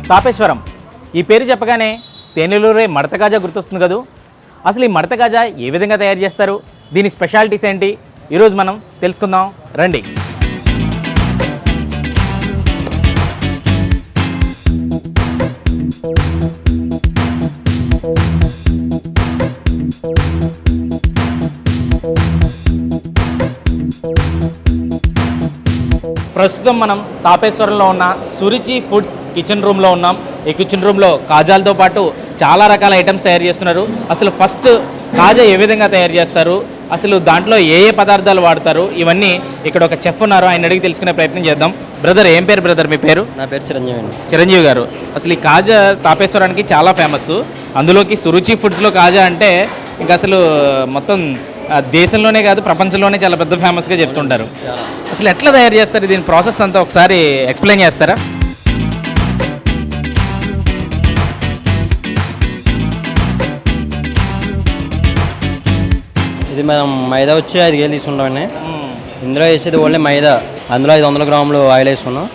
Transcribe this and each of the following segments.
తాపేశ్వరం ఈ పేరు చెప్పగానే తేనెలూరే మడత కాజా గుర్తొస్తుంది కదా. అసలు ఈ మడత కాజా ఏ విధంగా తయారు చేస్తారు, దీని స్పెషాలిటీస్ ఏంటి, ఈరోజు మనం తెలుసుకుందాం రండి. ప్రస్తుతం మనం తాపేశ్వరంలో ఉన్న సురుచి ఫుడ్స్ కిచెన్ రూమ్లో ఉన్నాం. ఈ కిచెన్ రూమ్లో కాజాలతో పాటు చాలా రకాల ఐటమ్స్ తయారు చేస్తున్నారు. అసలు ఫస్ట్ కాజా ఏ విధంగా తయారు చేస్తారు, అసలు దాంట్లో ఏ ఏ పదార్థాలు వాడతారు, ఇవన్నీ ఇక్కడ ఒక చెఫ్ ఉన్నారు, ఆయన అడిగి తెలుసుకునే ప్రయత్నం చేద్దాం. బ్రదర్, ఏం పేరు బ్రదర్ మీ పేరు? నా పేరు చిరంజీవి అండి. చిరంజీవి గారు, అసలు ఈ కాజా తాపేశ్వరానికి చాలా ఫేమస్. అందులోకి సురుచి ఫుడ్స్లో కాజా అంటే ఇంకా అసలు మొత్తం దేశంలోనే కాదు ప్రపంచంలోనే చాలా పెద్ద ఫేమస్గా చెప్తుంటారు. అసలు ఎట్లా తయారు చేస్తారు, దీని ప్రాసెస్ అంతా ఒకసారి ఎక్స్ప్లెయిన్ చేస్తారా? ఇది మనం మైదా వచ్చి 5 కేజీలు తీసుకుంటామండి. ఇందులో వేసేది ఓన్లీ మైదా. అందులో 500 గ్రాములు ఆయిల్ వేసుకున్నాం.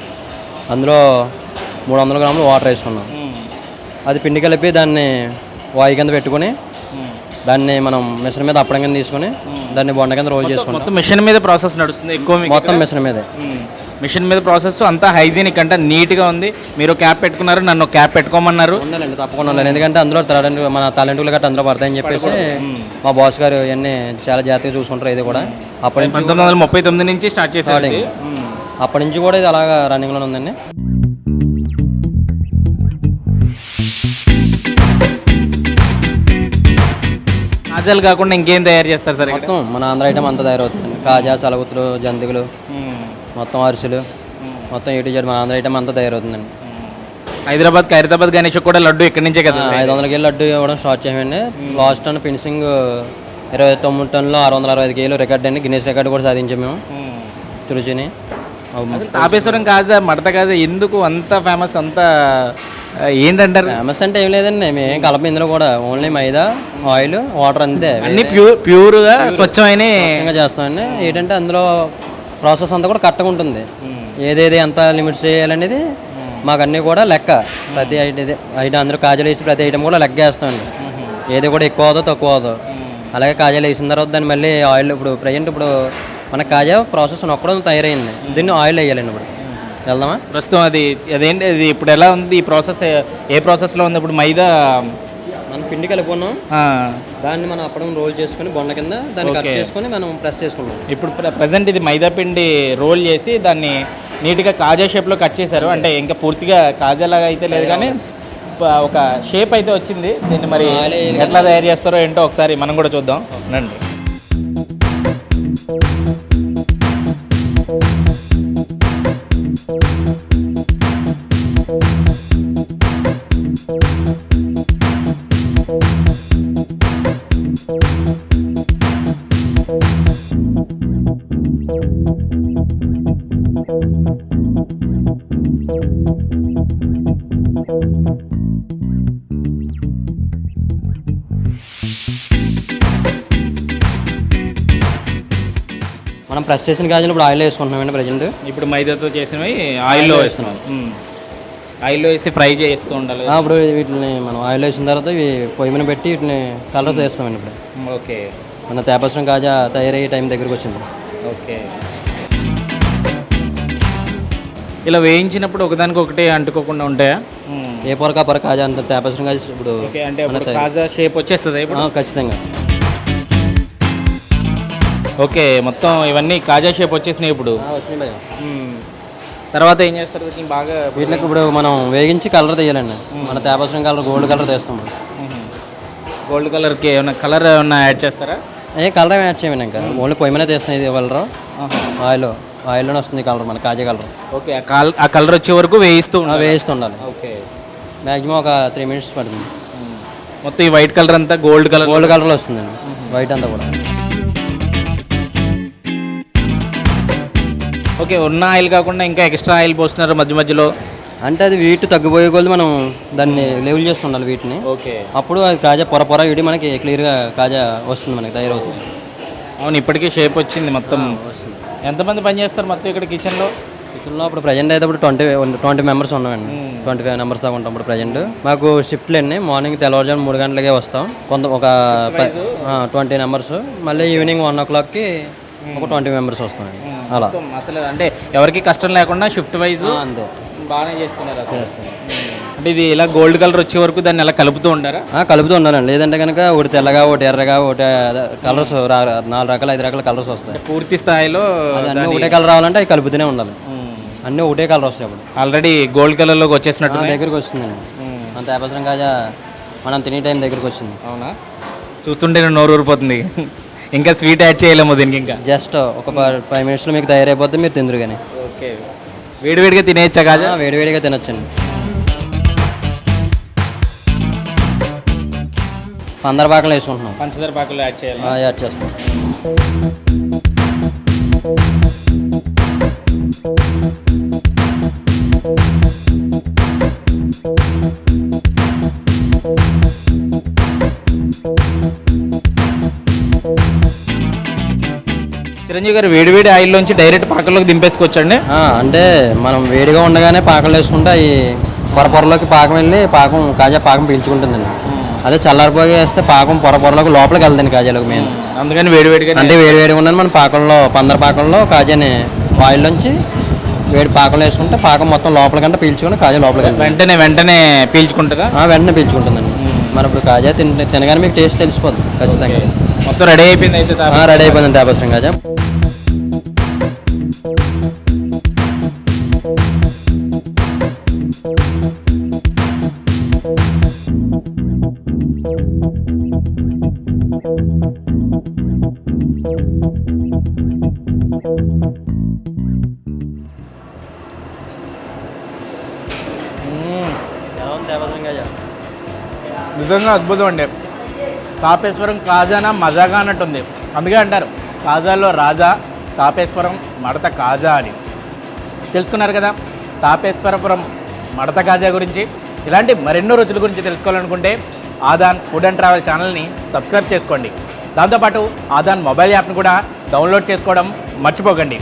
అందులో 300 గ్రాములు వాటర్ వేసుకున్నాం. అది పిండి కలిపి దాన్ని వాయి కింద పెట్టుకొని దాన్ని మనం మిషన్ మీద అప్పడం కింద తీసుకొని దాన్ని బొండ కింద రోల్ చేసుకుంటాం. మొత్తం మిషన్ మీద ప్రాసెస్ నడుస్తుంది ఎక్కువ, మొత్తం మిషన్ మీదే. మిషన్ మీద ప్రాసెస్ అంతా హైజీనిక్ అంటే నీట్గా ఉంది. మీరు క్యాప్ పెట్టుకున్నారు, నన్ను క్యాప్ పెట్టుకోమన్నారు. ఉండాలండి, తప్పకుండా ఉండాలి. ఎందుకంటే అందులో మన టాలెంట్లు గట్రా అందులో పడతాయని చెప్పేసి మా బాస్ గారు ఇవన్నీ చాలా జాగ్రత్తగా చూసుకుంటారు. ఇది కూడా అప్పటి 1939 నుంచి స్టార్ట్ చేశారు. అప్పటి నుంచి కూడా ఇది అలాగా రన్నింగ్లో ఉందండి. కాజాలు కాకుండా ఇంకేం తయారు చేస్తారు సార్? మొత్తం మన ఆంధ్ర ఐటమ్ అంతా తయారవుతుంది. కాజా, సలగుతులు, జంతికలు, మొత్తం అరిసెలు, మొత్తం ఏటు మన ఆంధ్ర ఐటమ్ అంతా తయారవుతుందండి. హైదరాబాద్ గణేష్ కూడా లడ్డు ఇక్కడి నుంచే కదా. 500 కేజీలు లడ్డు ఇవ్వడం స్టార్ట్ చేయండి. లాస్ట్ టన్ ఫినిషింగ్ 29 టన్నులు 665 కేజీలు రికార్డ్ అండి. గిన్నెస్ రికార్డు కూడా సాధించాము మేము చురుచిని. తాపేశ్వరం కాజా, మడత కాజా ఎందుకు అంత ఫేమస్, అంత ఏంటంటారు? ఫేమస్ అంటే ఏం లేదండి, మేము కలప ఇందులో కూడా ఓన్లీ మైదా, ఆయిల్, వాటర్ అంతే. అన్ని ప్యూర్గా స్వచ్ఛమైన చేస్తామండి. ఏంటంటే అందులో ప్రాసెస్ అంతా కూడా కరెక్ట్గా ఉంటుంది. ఏదేది ఎంత లిమిట్స్ చేయాలనేది మాకు అన్నీ కూడా లెక్క. ప్రతి ఐటమ్ అందరూ కాజాలు వేసి ప్రతి ఐటమ్ కూడా లెక్క వేస్తామండి. ఏది కూడా ఎక్కువ అవుదో తక్కువ అవుదో. అలాగే కాజాలు వేసిన తర్వాత దాన్ని మళ్ళీ ఆయిల్, ఇప్పుడు ప్రజెంట్ ఇప్పుడు మన కాజా ప్రాసెస్ ఒక్కడం తయారైంది, దీన్ని ఆయిల్ వేయాలండి. ఇప్పుడు వెళ్దామా? ప్రస్తుతం అదేంటి అది ఇప్పుడు ఎలా ఉంది ఈ ప్రాసెస్, ఏ ప్రాసెస్లో ఉంది? ఇప్పుడు మైదా మనం పిండి కలుపుకున్నాం, దాన్ని మనం అప్పడం రోల్ చేసుకుని బొండ కింద దాన్ని కట్ చేసుకుని మనం ప్రెస్ చేసుకున్నాం. ఇప్పుడు ప్రజెంట్ ఇది మైదా పిండి రోల్ చేసి దాన్ని నీట్గా కాజా షేప్లో కట్ చేశారు. అంటే ఇంకా పూర్తిగా కాజాలాగా అయితే లేదు కానీ ఒక షేప్ అయితే వచ్చింది. దీన్ని మరి ఎట్లా తయారు చేస్తారో ఏంటో ఒకసారి మనం కూడా చూద్దాం రండి. మనం ప్రెస్ చేసిన గాజులు ఇప్పుడు ఆయిల్ వేసుకుంటున్నామండి. ప్రజెంట్ ఇప్పుడు మైదాతో చేసినవి ఆయిల్లో వేస్తున్నాం. ఆయిల్లో వేసి ఫ్రై చేస్తూ ఉండాలి. ఇప్పుడు వీటిని మనం ఆయిల్ వేసిన తర్వాత ఇవి పొయ్యి మీద పెట్టి వీటిని కలర్స్ వేస్తామండి. ఇప్పుడు ఓకే, మన తాపేశ్వరం కాజా తయారయ్యే టైం దగ్గరికి వచ్చింది. ఓకే, ఇలా వేయించినప్పుడు ఒకదానికి ఒకటి అంటుకోకుండా ఉంటాయా? ఏ పొరక కాజా అంత తాపేశ్వరం కాజా ఇప్పుడు అంటే కాజా షేప్ వచ్చేస్తుంది ఇప్పుడు ఖచ్చితంగా. ఓకే, మొత్తం ఇవన్నీ కాజా షేప్ వచ్చేసినాయి ఇప్పుడు. తర్వాత ఏం చేస్తారు వీటిని? బాగా వీటికి ఇప్పుడు మనం వేగించి కలర్ తీయాలండి. మన తాపేశ్వరం కలర్ గోల్డ్ కలర్ తీస్తాం. గోల్డ్ కలర్కి ఏమైనా కలర్ ఏమన్నా యాడ్ చేస్తారా? కలర్ ఏమి యాడ్ చేయమండి, ఇంకా ఓన్లీ పొయ్యి మీద తీస్తాం. ఇది కలర్ ఆయిల్లోనే వస్తుంది కలర్, మన కాజా కలర్. ఓకే, ఆ కలర్ వచ్చే వరకు వేయిస్తుండాలి. ఓకే, మ్యాక్సిమం ఒక 3 మినిట్స్ పడుతుంది. మొత్తం ఈ వైట్ కలర్ అంతా గోల్డ్ కలర్లో వస్తుందండి. వైట్ అంతా కూడా. ఓకే, ఉన్న ఆయిల్ కాకుండా ఇంకా ఎక్స్ట్రా ఆయిల్ పోస్తున్నారు మధ్య మధ్యలో. అంటే అది వీటి తగ్గిపోయే కొద్ది మనం దాన్ని లెవెల్ చేస్తూ ఉండాలి వీటిని. ఓకే. అప్పుడు అది కాజా పొర వీడి మనకి క్లియర్గా కాజా వస్తుంది, మనకి తయారవుతుంది. అవును, ఇప్పటికీ షేప్ వచ్చింది మొత్తం. వస్తుంది. ఎంతమంది పని చేస్తారు మొత్తం ఇక్కడ కిచెన్లో? కిచెన్లో ఇప్పుడు ప్రజెంట్ అయితే ఇప్పుడు 20 మెంబర్స్ ఉన్నామండి. 25 మెంబర్స్ దాకా ఉంటాం ఇప్పుడు ప్రజెంట్. మాకు షిఫ్ట్లు అండి. మార్నింగ్ తెల్లవారుజాము 3 గంటలకే వస్తాం. ఒక 20 మెంబర్స్, మళ్ళీ ఈవినింగ్ 1 o'clockకి ఒక 20 మెంబర్స్ వస్తామండి. అలా అసలు అంటే ఎవరికి కష్టం లేకుండా షిఫ్ట్ వైజ్ అంతే బాగానే చేసుకున్నారు అసలు. అంటే ఇది ఇలా గోల్డ్ కలర్ వచ్చే వరకు దాన్ని ఎలా కలుపుతూ ఉంటారా? కలుపుతూ ఉండాలండి. లేదంటే కనుక ఒకటి తెల్లగా, ఒకటి ఎర్రగా, ఒకటి కలర్స్ 4 రకాల 5 రకాల కలర్స్ వస్తాయి. పూర్తి స్థాయిలో అన్నీ ఒకటే కలర్ రావాలంటే అవి కలుపుతూనే ఉండాలి. అన్నీ ఒకటే కలర్ వస్తాయి. అప్పుడు ఆల్రెడీ గోల్డ్ కలర్లోకి వచ్చేసినట్టు దగ్గరికి వస్తుందండి. మన తాపేశ్వరం కాజా మనం తినే టైం దగ్గరికి వచ్చింది. అవునా? చూస్తుంటే నోరు ఊరిపోతుంది. ఇంకా స్వీట్ యాడ్ చేయలేము దీనికి. ఇంకా జస్ట్ ఒక 5 minutesలో మీకు తయారైపోతే మీరు తిందురు కానీ. ఓకే. వేడివేడిగా తినేయచ్చా కాజా? వేడివేడిగా తినొచ్చండి. పందర పాకలు వేసుకుంటున్నాం. పంచదార పాకలు యాడ్ చేయాలి. యాడ్ చేస్తాం. చిరంజీవి గారు, వేడివేడి ఆయిల్లోంచి డైరెక్ట్ పాకల్లోకి దింపేసుకోవచ్చండి? అంటే మనం వేడిగా ఉండగానే పాకలు వేసుకుంటే అవి పొరలోకి పాకం వెళ్ళి కాజా పాకం పీల్చుకుంటుందండి. అదే చల్లారిపోయి వేస్తే పాకం పొరలోకి లోపలికి వెళ్తుంది కాజాలోకి మెయిన్. అందుకని వేడివేడిగా, అంటే వేడివేడిగా ఉండని మన పాకంలో పందర పాకంలో కాజాని ఆయిల్లోంచి వేడి పాకంలో వేసుకుంటే పాకం మొత్తం లోపలికంటే పీల్చుకొని కాజా లోపలికి వెంటనే పీల్చుకుంటుందా? వెంటనే పీల్చుకుంటుందండి. మనం ఇప్పుడు కాజా తినగానే మీకు టేస్ట్ తెలిసిపోద్ది ఖచ్చితంగా. మొత్తం రెడీ అయిపోయింది అయితే? రెడీ అయిపోయింది తాపేశ్వరం కాజా. నిజంగా అద్భుతం అండి. తాపేశ్వరం కాజానా మజాగా అన్నట్టుంది. అందుకే అంటారు కాజాలో రాజా తాపేశ్వరం మడత కాజా అని. తెలుసుకున్నారు కదా తాపేశ్వరపురం మడత కాజా గురించి. ఇలాంటి మరెన్నో రుచుల గురించి తెలుసుకోవాలనుకుంటే ఆదాన్ ఫుడ్ అండ్ ట్రావెల్ ఛానల్ని సబ్స్క్రైబ్ చేసుకోండి. దాంతోపాటు ఆదాన్ మొబైల్ యాప్ని కూడా డౌన్లోడ్ చేసుకోవడం మర్చిపోకండి.